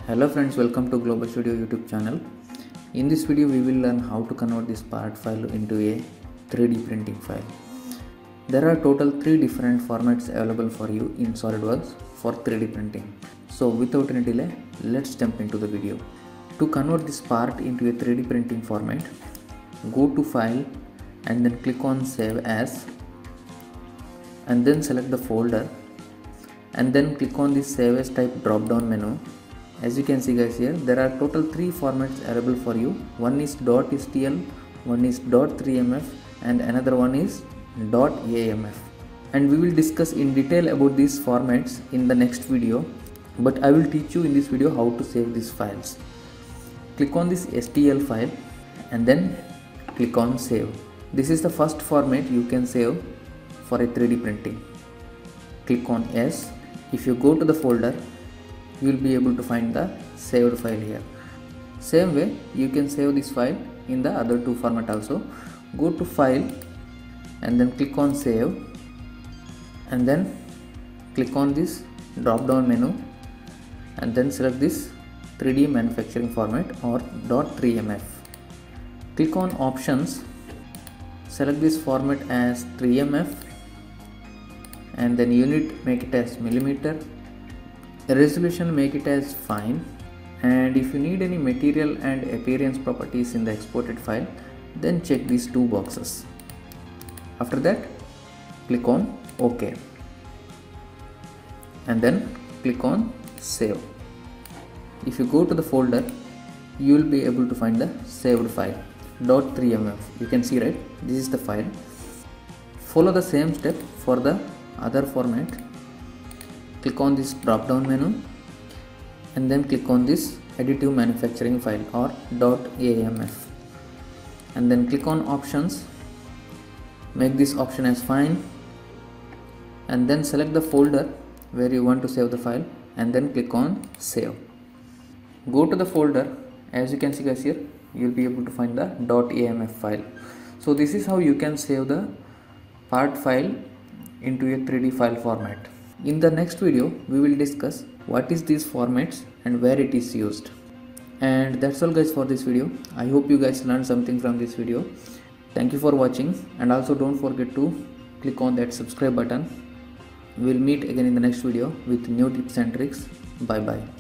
Hello friends, welcome to Global Studio YouTube channel. In this video we will learn how to convert this part file into a 3D printing file. There are total 3 different formats available for you in Solidworks for 3D printing. So without any delay, let's jump into the video. To convert this part into a 3D printing format, go to File and then click on Save As and then select the folder and then click on this Save As type drop down menu. As you can see guys, here there are total 3 formats available for you. One is .stl, one is .3mf and another one is .amf, and we will discuss in detail about these formats in the next video, but I will teach you in this video how to save these files. Click on this stl file and then click on save. This is the first format you can save for a 3D printing. Click on yes. If you go to the folder, you will be able to find the saved file here. Same way you can save this file in the other 2 format also. Go to File and then click on Save and then click on this drop down menu and then select this 3D manufacturing format or .3mf. Click on Options, select this format as 3mf and then unit make it as millimeter. Resolution make it as fine, and if you need any material and appearance properties in the exported file, then check these 2 boxes. After that, click on OK and then click on Save. If you go to the folder, you will be able to find the saved file .3mf. You can see, right, this is the file. Follow the same step for the other format. Click on this drop down menu and then click on this additive manufacturing file or .amf and then click on Options, make this option as fine and then select the folder where you want to save the file and then click on Save. Go to the folder. As you can see guys, here you will be able to find the .amf file. So this is how you can save the part file into a 3D file format. In the next video, we will discuss what is these formats and where it is used. And that's all guys for this video. I hope you guys learned something from this video. Thank you for watching, and also don't forget to click on that subscribe button. We'll meet again in the next video with new tips and tricks. Bye bye.